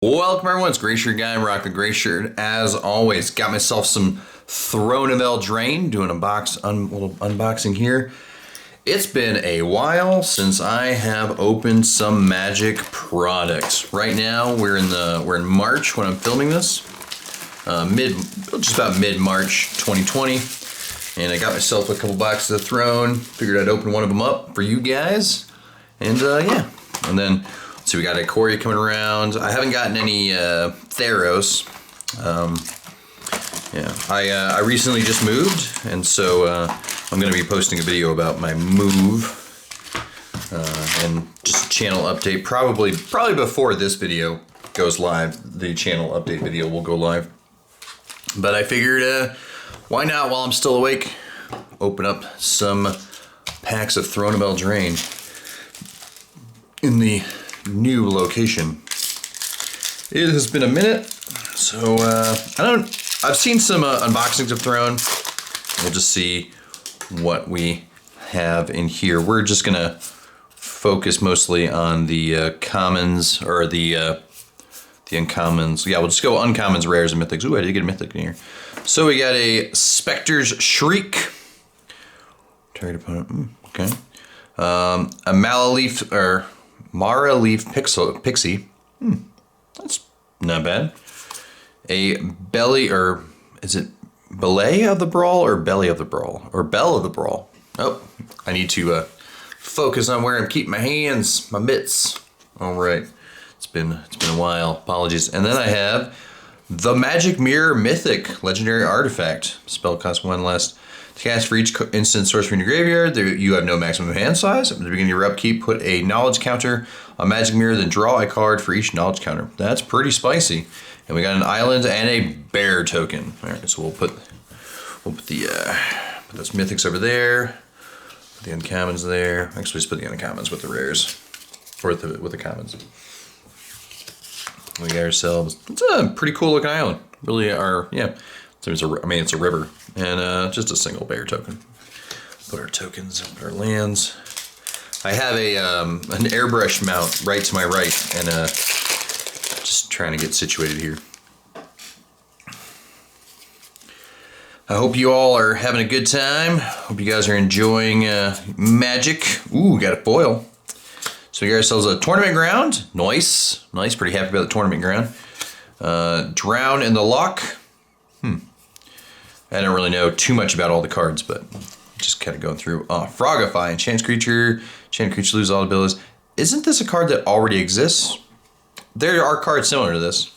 Welcome everyone, it's Gray Shirt Guy, rock the gray shirt as always. Got myself some Throne of Eldraine, doing a little unboxing here. It's been a while since I have opened some Magic products. Right now we're in March when I'm filming this, just about mid-March 2020, and I got myself a couple boxes of Throne. Figured I'd open one of them up for you guys, and yeah, and then. So we got Ikoria coming around. I haven't gotten any Theros. I recently just moved, and so I'm going to be posting a video about my move and just a channel update. Probably before this video goes live, the channel update video will go live. But I figured, why not, while I'm still awake, open up some packs of Throne of Eldraine in the new location. It has been a minute, so I've seen some unboxings of Throne. We'll just see what we have in here. We're just gonna focus mostly on the commons, or the uncommons. Yeah, we'll just go uncommons, rares, and mythics. Ooh, I did get a mythic in here. So we got a Specter's Shriek. Target opponent. Okay. A Malaleaf, or Mara Leaf Pixie. That's not bad. A Belly, or is it Belay of the Brawl or Belly of the Brawl? Or Bell of the Brawl? Oh, I need to focus on where I'm keeping my hands, my mitts. All right, it's been a while. Apologies. And then I have the Magic Mirror Mythic Legendary Artifact. Spell costs 1 less. To cast for each instant sorcery in your graveyard, you have no maximum hand size. At the beginning of your upkeep, put a knowledge counter on Magic Mirror, then draw a card for each knowledge counter. That's pretty spicy. And we got an island and a bear token. All right, so we'll put those mythics over there. Put the uncommons there. Actually, just put the uncommons with the rares, or with the commons. We got ourselves. It's a pretty cool looking island. Really, yeah. So it's a river, and just a single bear token. Put our tokens, put our lands. I have an airbrush mount right to my right, and just trying to get situated here. I hope you all are having a good time. Hope you guys are enjoying Magic. Ooh, we got a foil. So we got ourselves a tournament ground. Nice. Pretty happy about the tournament ground. Drown in the Loch. I don't really know too much about all the cards, but just kind of going through. Frogify, enchant creature lose all abilities. Isn't this a card that already exists? There are cards similar to this.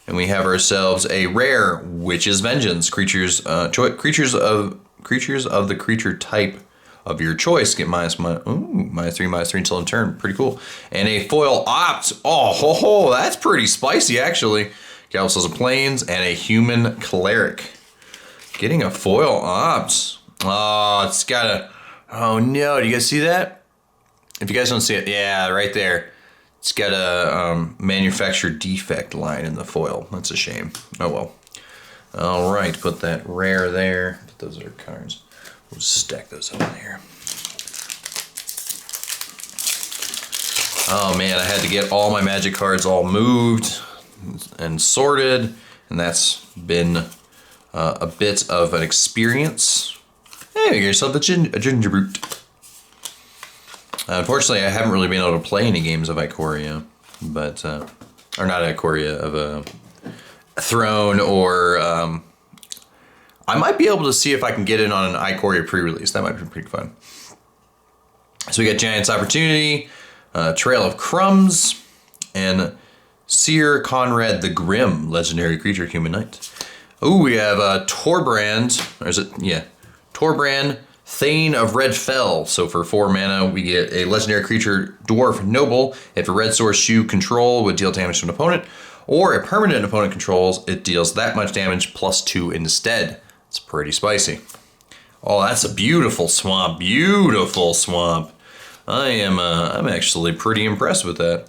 And we have ourselves a rare Witch's Vengeance. Creatures of the creature type of your choice get -3/-3 until in turn. Pretty cool. And a foil opt. Oh, that's pretty spicy actually. Got ourselves a plains and a human cleric. Getting a foil opt. Oh, it's got a... Oh no, do you guys see that? If you guys don't see it, yeah, right there. It's got a manufacturer defect line in the foil. That's a shame. Oh well. All right, put that rare there. Those are cards. We'll just stack those up in here. Oh man, I had to get all my Magic cards all moved and sorted, and that's been a bit of an experience. Hey, you get yourself a ginger root. Unfortunately, I haven't really been able to play any games of Ikoria, but or not Ikoria, of a Throne, or I might be able to see if I can get in on an Ikoria pre-release. That might be pretty fun. So we got Giant's Opportunity, Trail of Crumbs, and Seer Conrad the Grim, legendary creature, human knight. Ooh, we have Torbrand, or is it? Yeah. Torbrand, Thane of Red Fell. So for 4 mana, we get a legendary creature, Dwarf Noble. If a red source you control would deal damage to an opponent, or a permanent opponent controls, it deals that much damage +2 instead. It's pretty spicy. Oh, that's a beautiful swamp. Beautiful swamp. I'm actually pretty impressed with that.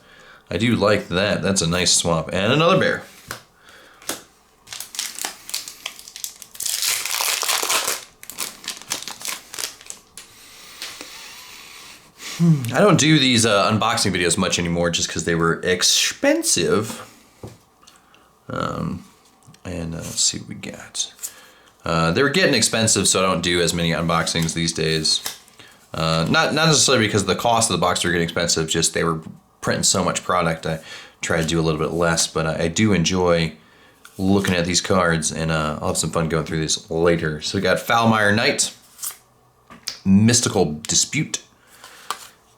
I do like that. That's a nice swamp. And another bear. I don't do these unboxing videos much anymore just because they were expensive. And let's see what we got. They were getting expensive, so I don't do as many unboxings these days. Not necessarily because the cost of the box were getting expensive, just they were printing so much product. I try to do a little bit less, but I do enjoy looking at these cards, and I'll have some fun going through these later. So we got Foulmire Knight, Mystical Dispute,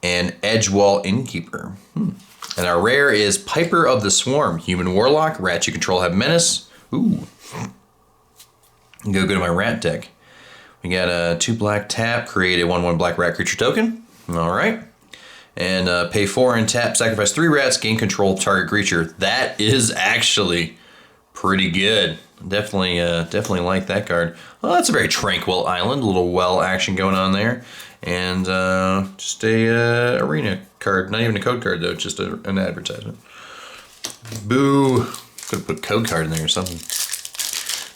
and Edgewall Innkeeper. And our rare is Piper of the Swarm, Human Warlock, Rats you control have Menace. Ooh. Go to my rat deck. We got a 2 black tap, create a 1/1 black rat creature token. All right. And pay 4 and tap, sacrifice 3 rats, gain control of target creature. That is actually pretty good. Definitely like that card. Well, that's a very tranquil island. A little well action going on there. And just a arena card. Not even a code card though, just an advertisement. Boo. Could have put code card in there or something.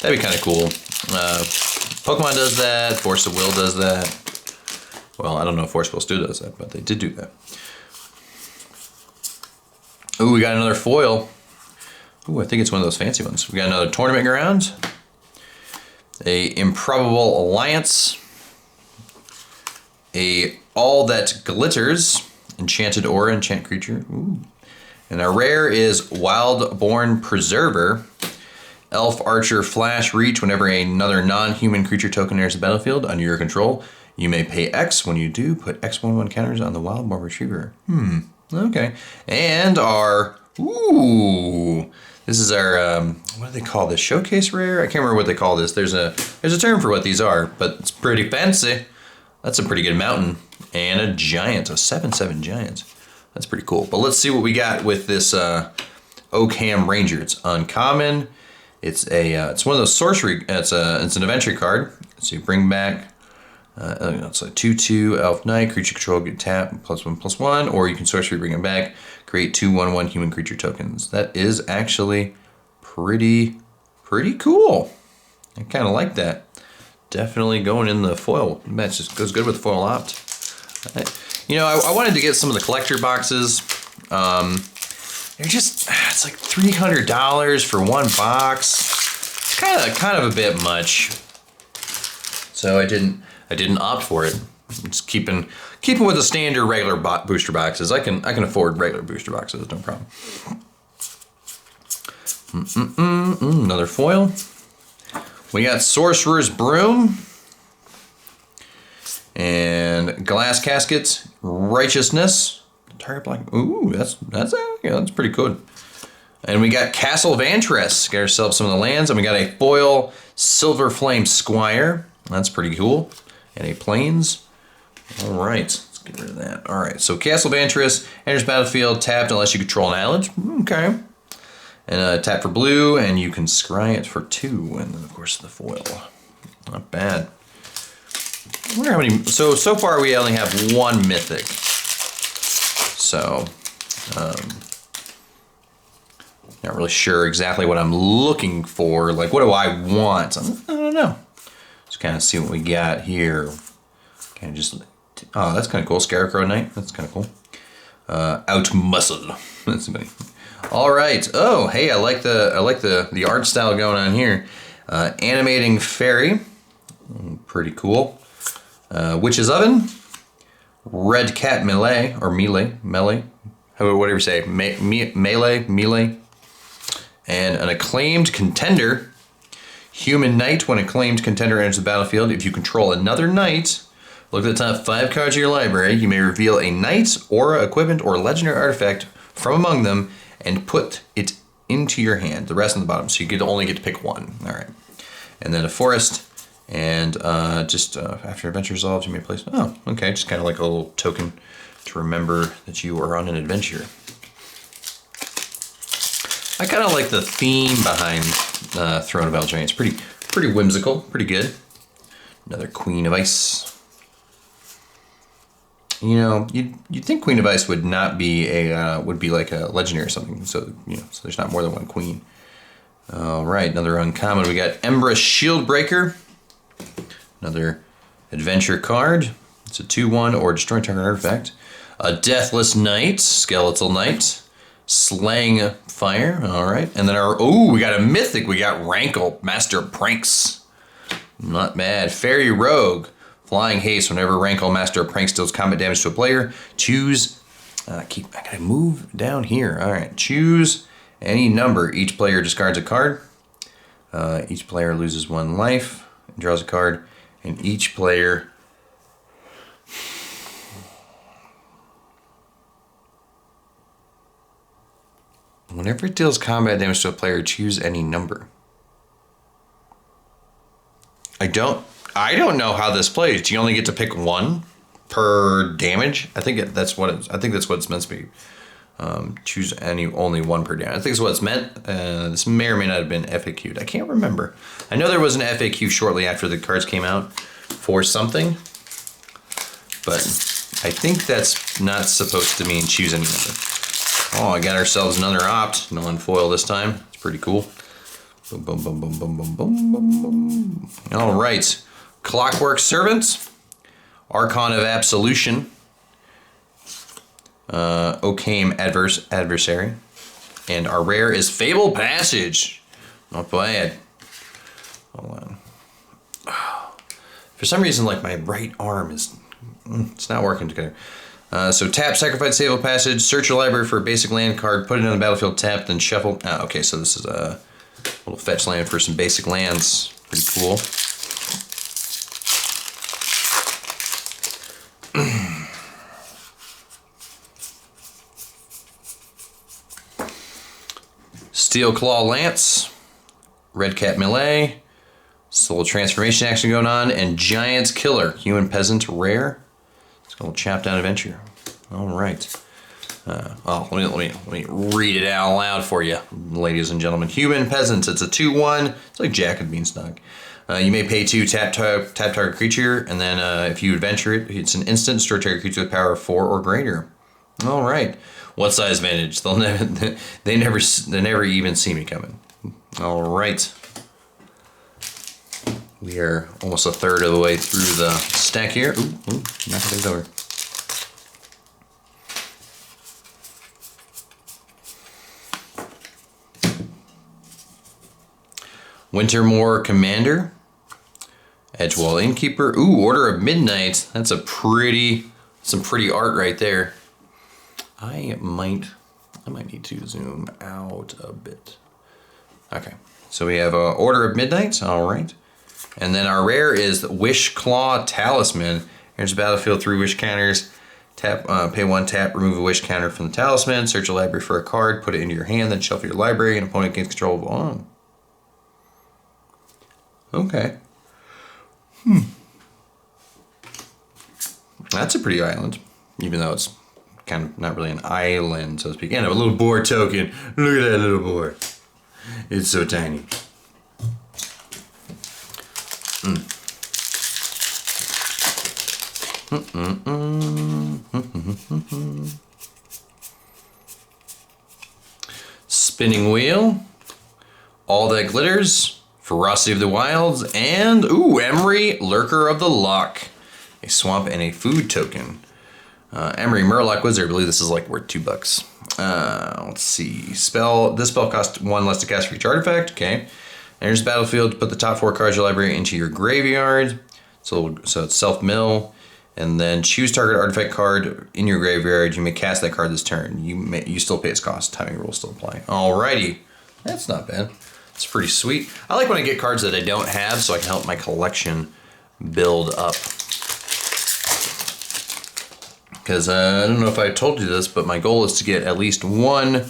That'd be kind of cool. Pokemon does that. Force of Will does that. Well, I don't know if Force of Will still does that, but they did do that. Ooh, we got another foil. Ooh, I think it's one of those fancy ones. We got another Tournament Ground. A Improbable Alliance. A All That Glitters. Enchanted Aura, enchant creature. Ooh. And our rare is Wildborn Preserver. Elf Archer Flash Reach. Whenever another non-human creature token enters the battlefield under your control, you may pay X. When you do, put X/1/1 counters on the Wildborn Retriever. Okay. And our, ooh, this is our, what do they call this? Showcase rare? I can't remember what they call this. There's a term for what these are, but it's pretty fancy. That's a pretty good mountain. And a giant, a 7/7 giant. That's pretty cool. But let's see what we got with this Oakham Ranger. It's uncommon. It's one of those sorcery. It's an adventure card. So you bring back. It's a 2/2 Elf Knight. Creature control get tap +1/+1, or you can sorcery bring it back. Create 2/1/1 human creature tokens. That is actually pretty cool. I kind of like that. Definitely going in the foil. Match just goes good with the foil opt. I wanted to get some of the collector boxes. They're just, it's like $300 for one box. It's kind of a bit much. So I didn't opt for it. I'm just keeping with the standard regular booster boxes. I can afford regular booster boxes, no problem. Another foil. We got Sorcerer's Broom and Glass Casket, Righteousness. Target black. Ooh, that's pretty good. And we got Castle Vantress. Get ourselves some of the lands, and we got a foil Silver Flame Squire. That's pretty cool. And a Plains. All right, let's get rid of that. All right, so Castle Vantress enters battlefield tapped unless you control an island. Okay. And tap for blue, and you can scry it for 2, and then of course the foil. Not bad. I wonder how many. So far we only have 1 mythic. So, not really sure exactly what I'm looking for. Like, what do I want? I don't know. Just kind of see what we got here. Kind of just, oh, that's kind of cool. Scarecrow Knight. That's kind of cool. Out Muscle. That's funny. All right. Oh, hey, I like the art style going on here. Animating Fairy. Pretty cool. Witch's Oven. Red Cat Melee, or Melee, whatever you say, Melee. And an Acclaimed Contender. Human Knight. When Acclaimed Contender enters the battlefield, if you control another knight, look at the top 5 cards of your library. You may reveal a knight, aura, equipment, or legendary artifact from among them and put it into your hand. The rest on the bottom, so you only get to pick 1. All right. And then a forest, and just after adventure resolves, you may place. Oh, okay. Just kind of like a little token to remember that you are on an adventure. I kind of like the theme behind Throne of Eldraine. It's pretty whimsical, pretty good. Another Queen of Ice. You know, you'd think Queen of Ice would not be would be like a legendary or something. So so there's not more than 1 queen. All right, another uncommon. We got Embrus Shieldbreaker. Another adventure card. It's a 2/1 or destroy target artifact. A Deathless Knight, Skeletal Knight. Slaying Fire. All right. And then we got a mythic. We got Rankle, Master of Pranks. Not bad. Fairy Rogue. Flying Haste. Whenever Rankle, Master of Pranks deals combat damage to a player, choose... I gotta move down here. All right. Choose any number. Each player discards a card. Each player loses 1 life. Draws a card. And each player... Whenever it deals combat damage to a player, choose any number. I don't know how this plays. Do you only get to pick 1 per damage? I think that's what it's meant to be. Choose only 1 per damage. I think it's what it's meant. This may or may not have been FAQ'd. I can't remember. I know there was an FAQ shortly after the cards came out for something, but I think that's not supposed to mean choose any number. Oh, I got ourselves another opt. No unfoil this time. It's pretty cool. Boom, boom, boom, boom, boom, boom, boom, boom, boom. All right. Clockwork Servant. Archon of Absolution. Okame Adversary. And our rare is Fable Passage. Not bad. Hold on. For some reason, like, my right arm is... it's not working together. So tap, sacrifice, Fable Passage, search your library for a basic land card, put it on the battlefield, tap, then shuffle. Okay, so this is a little fetch land for some basic lands. Pretty cool. Steel Claw Lance, Red Cat Melee, Soul Transformation action going on, and Giant's Killer, Human Peasant rare. It's a little chap down adventure. All right. Let me read it out loud for you, ladies and gentlemen. Human Peasant. It's a 2/1. It's like Jack of Beanstalk. You may pay 2, tap target creature, and then if you adventure it, it's an instant. Destroy target creature with power of 4 or greater. All right. What size advantage? They never even see me coming. All right. We are almost a third of the way through the stack here. Ooh, knock things over. Wintermoor Commander. Edgewall Innkeeper. Ooh, Order of Midnight. That's some pretty art right there. I might need to zoom out a bit. Okay, so we have Order of Midnight. All right. And then our rare is Wishclaw Talisman. Here's the battlefield, 3 wish counters. Tap, pay 1 tap, remove a wish counter from the talisman, search a library for a card, put it into your hand, then shuffle your library, and opponent gains control of one. Okay. That's a pretty island, even though it's kind of not really an island, so to speak. And a little boar token. Look at that little boar. It's so tiny. Spinning Wheel, All That Glitters, Ferocity of the Wilds, and Emery, Lurker of the Loch, a swamp and a food token. Emery, Murloc Wizard. I believe this is like worth $2. Let's see. This spell costs 1 less to cast for each artifact. Okay. Enters the battlefield. Put the top 4 cards of your library into your graveyard. So it's self-mill. And then choose target artifact card in your graveyard. You may cast that card this turn. You still pay its cost. Timing rules still apply. Alrighty. That's not bad. It's pretty sweet. I like when I get cards that I don't have so I can help my collection build up. Because I don't know if I told you this, but my goal is to get at least 1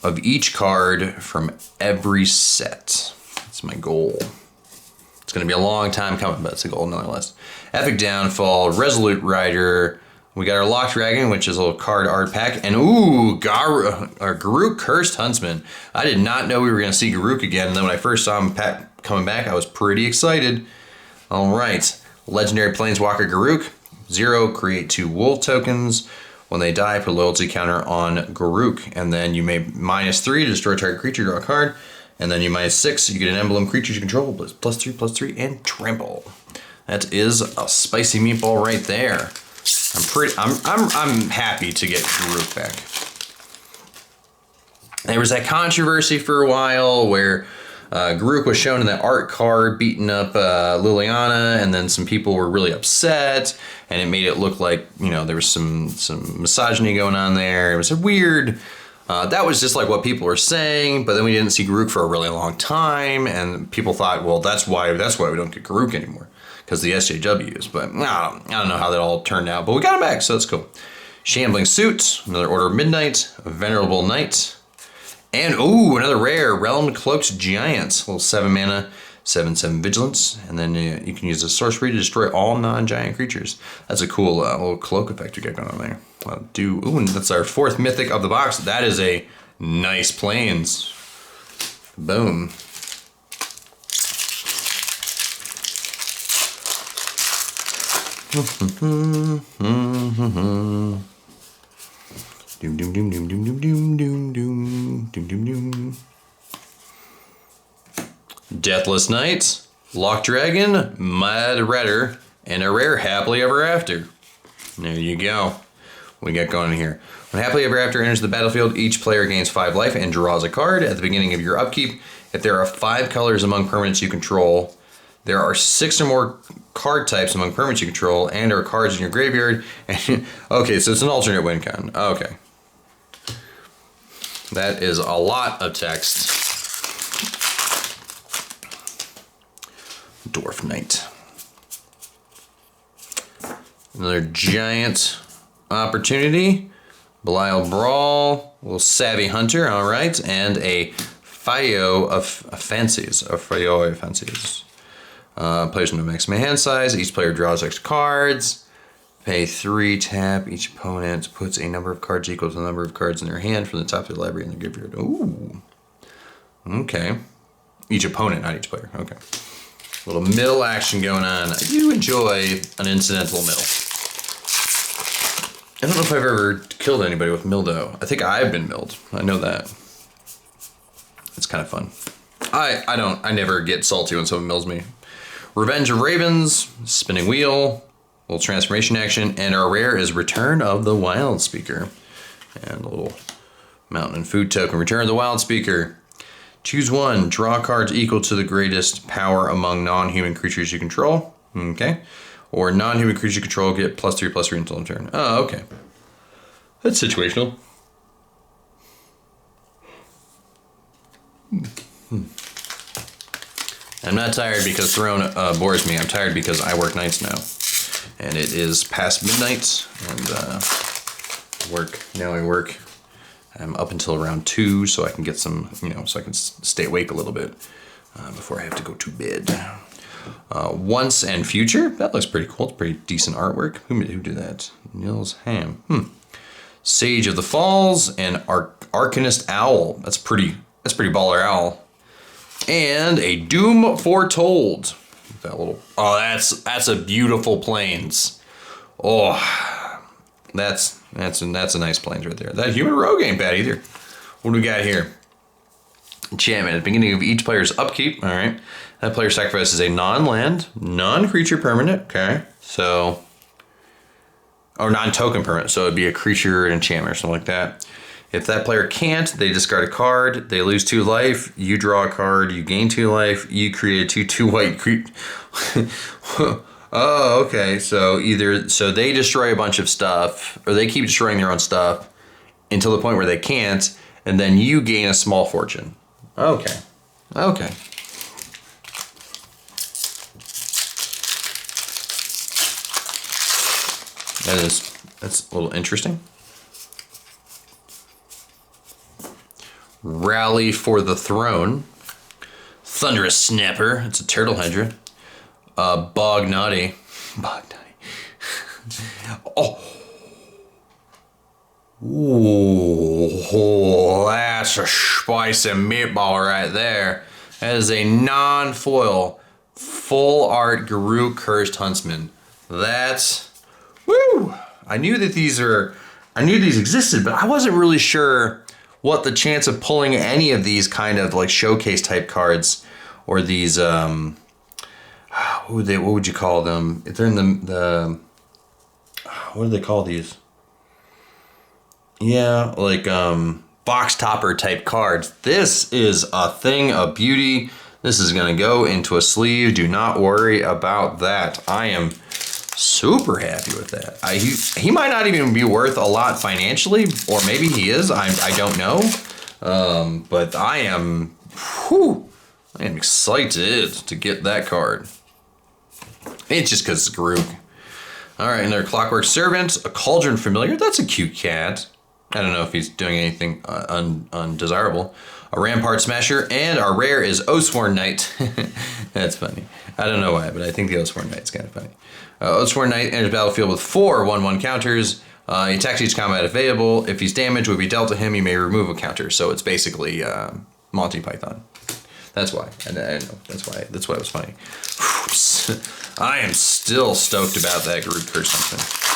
of each card from every set. That's my goal. It's going to be a long time coming, but it's a goal nonetheless. Epic Downfall, Resolute Rider. We got our Locked Dragon, which is a little card art pack. And Garruk Cursed Huntsman. I did not know we were going to see Garruk again. And then when I first saw him coming back, I was pretty excited. All right. Legendary Planeswalker Garruk. 0, create 2 wolf tokens. When they die, put a loyalty counter on Garruk. And then you may -3 to destroy target creature, draw a card. And then you -6, you get an emblem creature you control, +3/+3, and trample. That is a spicy meatball right there. I'm happy to get Garruk back. There was that controversy for a while where Garruk was shown in that art card beating up Liliana, and then some people were really upset, and it made it look like, you know, there was some misogyny going on there. It was a weird. That was just like what people were saying, but then we didn't see Garruk for a really long time, and people thought, well, that's why we don't get Garruk anymore, because the SJWs. But I don't know how that all turned out, but we got him back, so that's cool. Shambling Suit, another Order of Midnight, Venerable Knight, and ooh, another rare, Realm Cloaked Giant, little 7 mana, 7/7 Vigilance, and then you can use a sorcery to destroy all non-giant creatures. That's a cool little cloak effect we got going on there. Ooh, and that's our 4th mythic of the box. That is a nice Plains. Boom. Doom doom doom doom doom doom doom doom doom doom doom doom. Deathless Knight, Lock Dragon, Mad Redder, and a rare Happily Ever After. There you go. We got going here. When Happily Ever After enters the battlefield, each player gains 5 life and draws a card at the beginning of your upkeep. If there are 5 colors among permanents you control, there are 6 or more card types among permanents you control, and there are cards in your graveyard. Okay, so it's an alternate win con. Okay. That is a lot of text. Dwarf Knight. Another giant opportunity. Belial Brawl. A little Savvy Hunter, alright. And a Fio of Fancies. Players no maximum hand size. Each player draws extra cards. Pay 3, tap. Each opponent puts a number of cards equal to the number of cards in their hand from the top of the library in their graveyard. Ooh. Okay. Each opponent, not each player. Okay. A little mill action going on. I do enjoy an incidental mill. I don't know if I've ever killed anybody with Mildo. I think I've been milled. I know that. It's kind of fun. I never get salty when someone mills me. Revenge of Ravens, Spinning Wheel, little transformation action, and our rare is Return of the Wild Speaker. And a little mountain and food token. Return of the Wild Speaker. Choose one. Draw cards equal to the greatest power among non-human creatures you control. Okay. Or non-human creatures you control get +3/+3 until end turn. Oh, okay. That's situational. I'm not tired because Throne bores me. I'm tired because I work nights now. And it is past midnight, and I work. I'm up until around 2, so I can get some, so I can stay awake a little bit before I have to go to bed. Once and Future, that looks pretty cool. It's pretty decent artwork. Who did that? Nils Ham. Sage of the Falls and Arcanist Owl. That's pretty baller owl. And a Doom Foretold. That little. Oh, that's a beautiful Plains. Oh, that's a nice Plains right there. That human rogue ain't bad either. What do we got here? Enchantment. At the beginning of each player's upkeep, all right, that player sacrifices a non-land, non-creature permanent, okay, so, or non-token permanent, so it'd be a creature, an enchantment, or something like that. If that player can't, they discard a card, they lose 2 life, you draw a card, you gain 2 life, you create a 2/2 white creature. Oh, okay, so they destroy a bunch of stuff, or they keep destroying their own stuff until the point where they can't, and then you gain a small fortune. Okay. That's a little interesting. Rally for the Throne. Thunderous Snapper. It's a Turtle Hydra. Bog Naughty. Oh. Ooh, that's a spicy meatball right there. That is a non-foil, full art Garruk Cursed Huntsman. That's, woo! I knew these existed, but I wasn't really sure what the chance of pulling any of these kind of like showcase type cards, or these what would you call them? If they're in the what do they call these? Yeah, like box topper type cards. This is a thing of beauty. This is going to go into a sleeve. Do not worry about that. I am super happy with that. He might not even be worth a lot financially, or maybe he is. I don't know. But I am excited to get that card. It's just because it's Groog. All right, another Clockwork Servant, a Cauldron Familiar. That's a cute cat. I don't know if he's doing anything undesirable. A Rampart Smasher, and our rare is Oathsworn Knight. That's funny. I don't know why, but I think the Oathsworn Knight's kind of funny. Oathsworn Knight enters battlefield with 4 1/1 counters. He attacks each combat available. If he's damaged would be dealt to him, you may remove a counter. So it's basically Monty Python. That's why. I know. That's why it was funny. I am still stoked about that Garruk Curse Huntsman.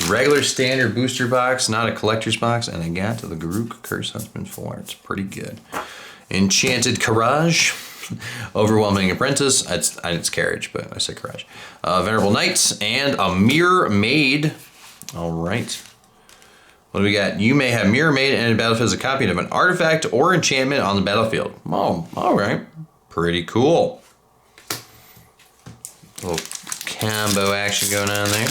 Regular standard booster box, not a collector's box, and I got the Garruk Curse Huntsman 4. It's pretty good. Enchanted Courage, Overwhelming Apprentice. It's Carriage, but I said Courage. Venerable Knights, and a Mirror Maid. All right. What do we got? You may have Mirror Maid and a battlefield as a copy of an artifact or enchantment on the battlefield. Oh, all right. Pretty cool. Little combo action going on there.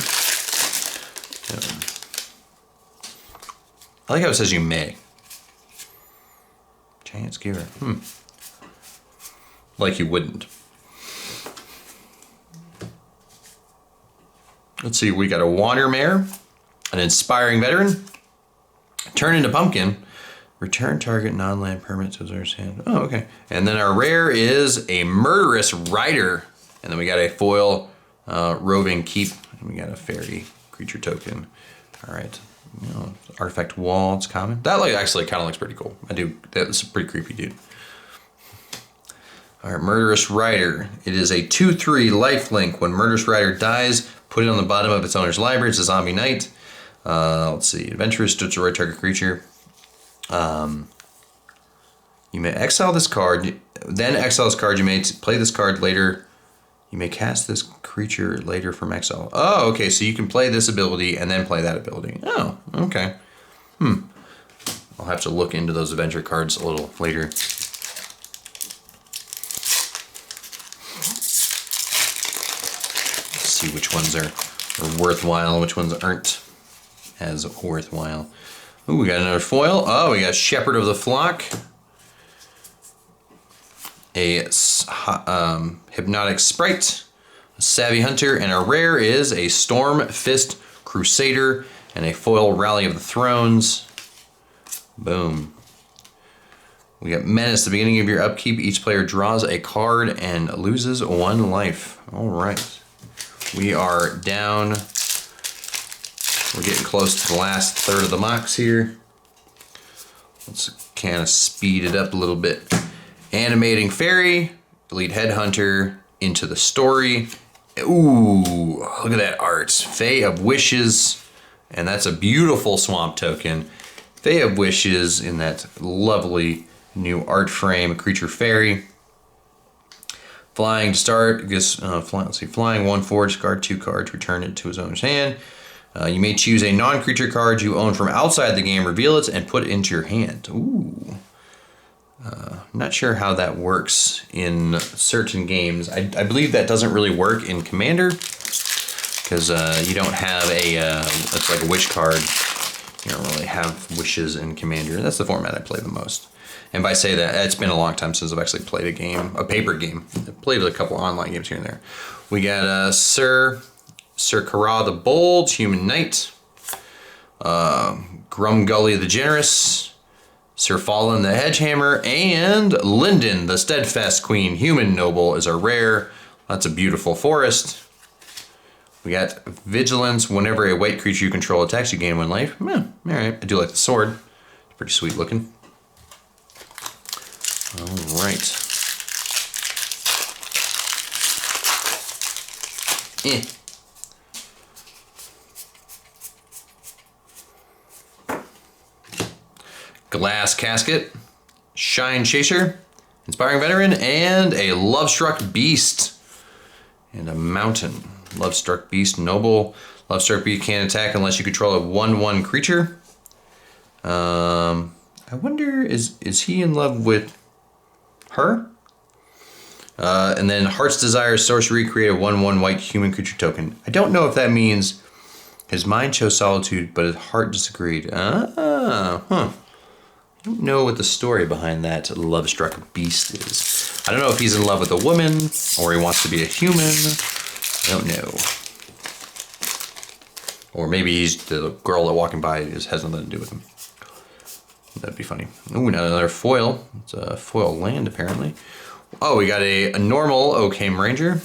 I like how it says you may. Chance giver. Like you wouldn't. Let's see, we got a Wandermare, an Inspiring Veteran, Turn into Pumpkin, return target non-land permanent to his hand. Oh, okay. And then our rare is a Murderous Rider. And then we got a foil Roving Keep, and we got a Fairy creature token. All right. Artifact Wall, it's common. That actually kind of looks pretty cool. That's a pretty creepy dude. All right, Murderous Rider. It is a 2/3 lifelink. When Murderous Rider dies, put it on the bottom of its owner's library. It's a zombie knight. Let's see. Adventurous, destroy target creature. You may exile this card. Then exile this card. You may play this card later. You may cast this creature later from exile. Oh, okay. So you can play this ability and then play that ability. Oh, okay. I'll have to look into those adventure cards a little later. Let's see which ones are worthwhile, which ones aren't as worthwhile. Ooh, we got another foil. Oh, we got Shepherd of the Flock. A Hypnotic Sprite, a Savvy Hunter, and our rare is a Storm Fist Crusader and a foil Rally of the Thrones. Boom. We got Menace. At the beginning of your upkeep, each player draws a card and loses 1 life. All right. We are down. We're getting close to the last third of the mocks here. Let's kind of speed it up a little bit. Animating Fairy, Elite Headhunter, Into the Story. Ooh, look at that art. Fae of Wishes, and that's a beautiful swamp token. Fae of Wishes in that lovely new art frame, creature fairy. Flying to start, let's see, flying 1/4, discard 2 cards, return it to his owner's hand. You may choose a non-creature card you own from outside the game, reveal it, and put it into your hand. Ooh. I'm not sure how that works in certain games. I believe that doesn't really work in Commander because you don't have it's like a wish card. You don't really have wishes in Commander. That's the format I play the most. And by say that, it's been a long time since I've actually played a game, a paper game. I've played a couple online games here and there. We got Sir Kara the Bold, Human Knight, Grumgully the Generous, Sir Fallen the Hedgehammer, and Linden the Steadfast Queen, Human Noble, is our rare. That's a beautiful forest. We got Vigilance. Whenever a white creature you control attacks, you gain 1 life. All right. I do like the sword. It's pretty sweet looking. All right. Glass Casket, Shine Chaser, Inspiring Veteran, and a Lovestruck Beast. And a Mountain. Lovestruck Beast, Noble. Lovestruck Beast can't attack unless you control a 1/1 creature. I wonder, is he in love with her? And then Heart's Desire Sorcery, create a 1/1 white human creature token. I don't know if that means his mind chose solitude, but his heart disagreed. I don't know what the story behind that love-struck beast is. I don't know if he's in love with a woman or he wants to be a human. I don't know. Or maybe he's the girl that walking by has nothing to do with him. That'd be funny. Ooh, another foil. It's a foil land, apparently. Oh, we got a normal Oakham Ranger,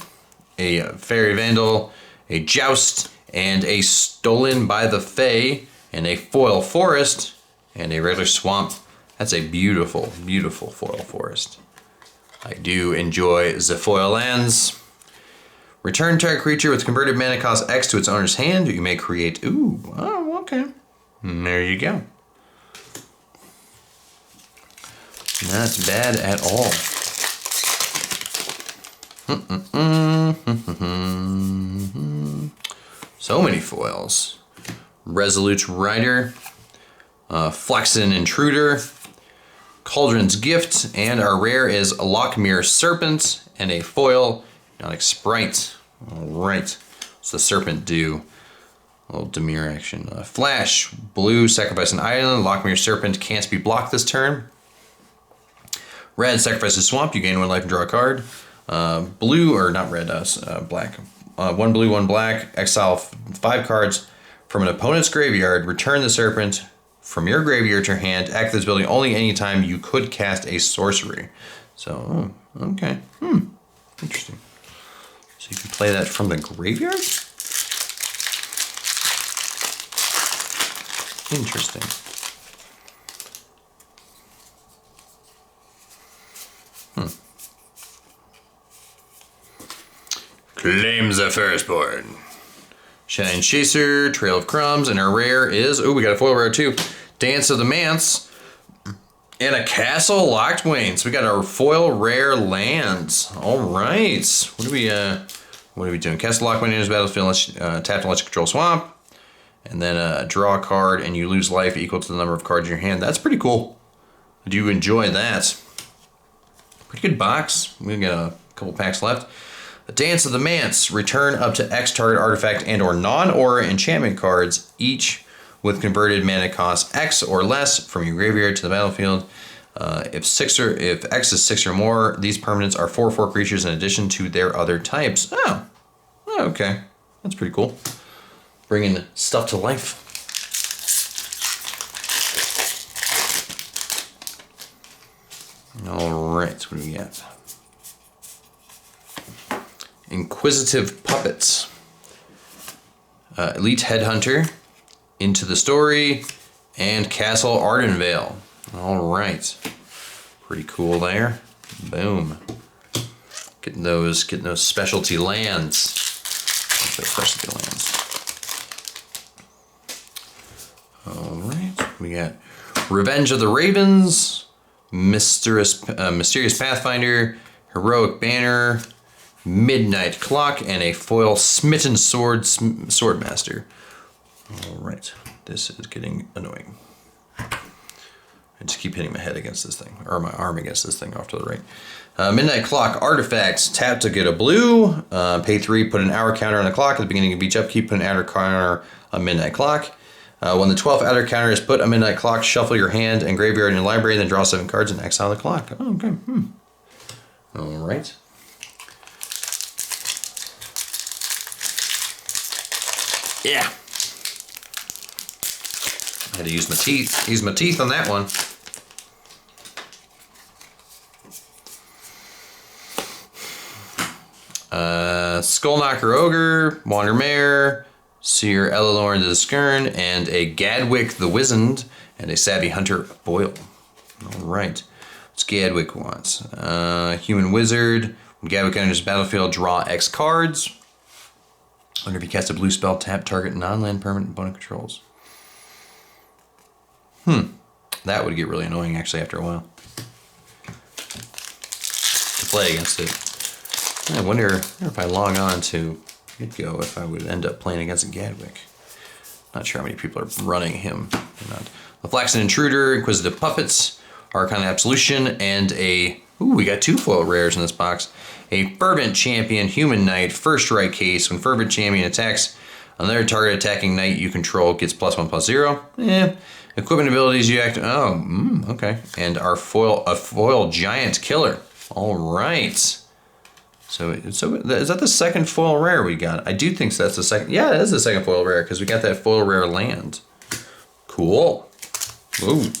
a Fairy Vandal, a Joust, and a Stolen by the Fae, and a foil forest, and a regular swamp. That's a beautiful, beautiful foil forest. I do enjoy the foil lands. Return target creature with converted mana cost X to its owner's hand. You may create. Ooh, oh, okay. There you go. Not bad at all. So many foils. Resolute Rider, Flaxen Intruder, Cauldron's Gift, and our rare is Lockmere Serpent and a foil Hypnotic Sprite. Alright, what's the Serpent do? A little demure action. Flash, blue, sacrifice an island. Lockmere Serpent can't be blocked this turn. Red, sacrifice a swamp. You gain 1 life and draw a card. Blue, or not red, black. 1 blue, 1 black. Exile 5 cards from an opponent's graveyard. Return the Serpent from your graveyard to your hand. Activate this ability only anytime you could cast a sorcery. So, okay. Interesting. So you can play that from the graveyard? Interesting. Claim the Firstborn. Shine Chaser, Trail of Crumbs, and our rare is, we got a foil rare too. Dance of the Manse, and a Castle Locked Wing. So we got our foil rare lands. All right. What are we doing? Castle Locked Wing enters battlefield, tap to let you control swamp, and then draw a card, and you lose life equal to the number of cards in your hand. That's pretty cool. I do enjoy that. Pretty good box. We got a couple packs left. The Dance of the Manse. Return up to X target artifact and or non-aura enchantment cards, each with converted mana cost X or less from your graveyard to the battlefield. If X is 6 or more, these permanents are 4/4 creatures in addition to their other types. Oh, okay. That's pretty cool. Bringing stuff to life. All right, what do we got? Inquisitive Puppets. Elite Headhunter, Into the Story, and Castle Ardenvale. All right, pretty cool there. Boom. Getting those specialty lands. Specialty lands. All right, we got Revenge of the Ravens, Mysterious Pathfinder, Heroic Banner, Midnight Clock, and a foil Smitten Swordmaster. All right, this is getting annoying. I just keep hitting my head against this thing, or my arm against this thing off to the right. Midnight Clock, artifacts, tap to get a blue, pay 3, put an hour counter on the clock. At the beginning of each upkeep, put an hour counter on Midnight Clock. When the 12th outer counter is put a Midnight Clock, shuffle your hand and graveyard in your library, then draw 7 cards and exile the clock. Oh, okay. All right. Yeah. I had to use my teeth on that one. Skullknocker Ogre, Wandermare, Seer Elilorn the Skern, and a Gadwick the Wizened, and a Savvy Hunter Boyle. All right. What's Gadwick wants? Human Wizard. When Gadwick enters the battlefield, draw X cards. Wonder if you cast a blue spell, tap target non-land permanent opponent controls. That would get really annoying actually after a while. To play against it. I wonder if I log on to GitGo if I would end up playing against a Gadwick. Not sure how many people are running him or not. a Flaxen Intruder, Inquisitive Puppets, Archon Absolution, and a... Ooh, we got 2 foil rares in this box. A Fervent Champion Human Knight, first right case. When Fervent Champion attacks, another target attacking knight you control gets +1/+0. Equipment abilities you act... Oh, okay. And our a foil Giant Killer. All right. So is that the second foil rare we got? I do think that's the second. Yeah, it is the second foil rare because we got that foil rare land. Cool. Ooh.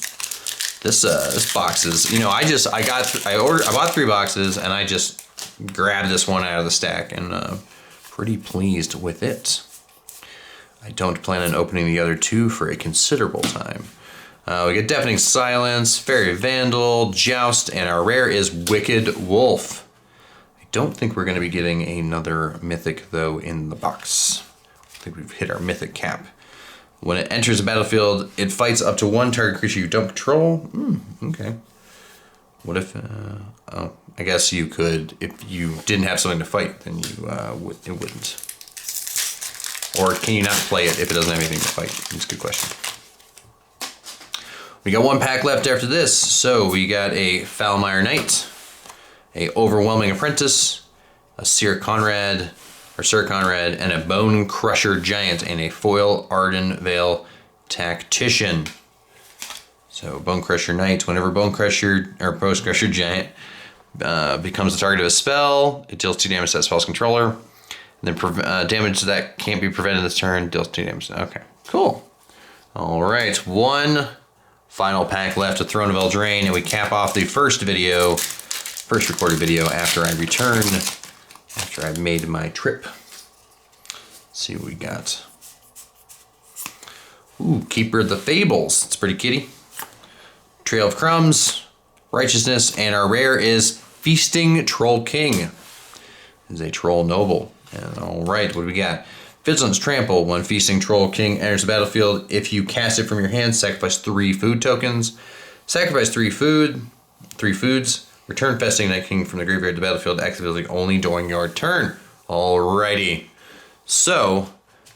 This box is, you know, I bought 3 boxes and I just grabbed this one out of the stack and pretty pleased with it. I don't plan on opening the other 2 for a considerable time. We get Deafening Silence, Fairy Vandal, Joust, and our rare is Wicked Wolf. I don't think we're going to be getting another mythic though in the box. I think we've hit our mythic cap. When it enters the battlefield, it fights up to 1 target creature you don't control. Okay. What if... oh, I guess you could... If you didn't have something to fight, then you it wouldn't. Or can you not play it if it doesn't have anything to fight? That's a good question. We got 1 pack left after this. So we got a Foulmire Knight, a Overwhelming Apprentice, a Sir Conrad, and a Bone Crusher Giant, and a foil Arden Vale Tactician. So Bone Crusher Knight, whenever Bone Crusher or Post Crusher Giant becomes the target of a spell, it deals 2 damage to that spell's controller. And then damage that can't be prevented this turn deals 2 damage. Okay, cool. All right, 1 final pack left of Throne of Eldraine, and we cap off the first recorded video after I return. After I've made my trip. Let's see what we got. Ooh, Keeper of the Fables. It's pretty kitty. Trail of Crumbs, Righteousness, and our rare is Feasting Troll King. Is a Troll Noble. And all right, what do we got? Vigilance Trample. When Feasting Troll King enters the battlefield, if you cast it from your hand, sacrifice 3 food tokens. Sacrifice 3 foods. Return Feasting Night King from the graveyard to the battlefield, actively only during your turn. Alrighty. So,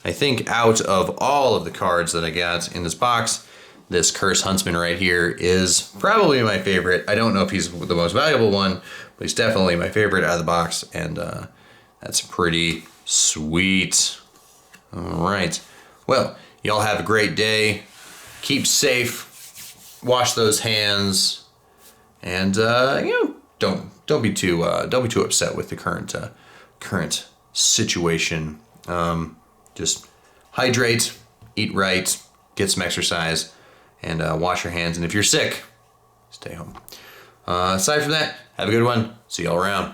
I think out of all of the cards that I got in this box, this Curse Huntsman right here is probably my favorite. I don't know if he's the most valuable one, but he's definitely my favorite out of the box, and that's pretty sweet. Alright. Well, y'all have a great day. Keep safe. Wash those hands. And you know, don't be too upset with the current situation. Just hydrate, eat right, get some exercise, and wash your hands. And if you're sick, stay home. Aside from that, have a good one. See y'all around.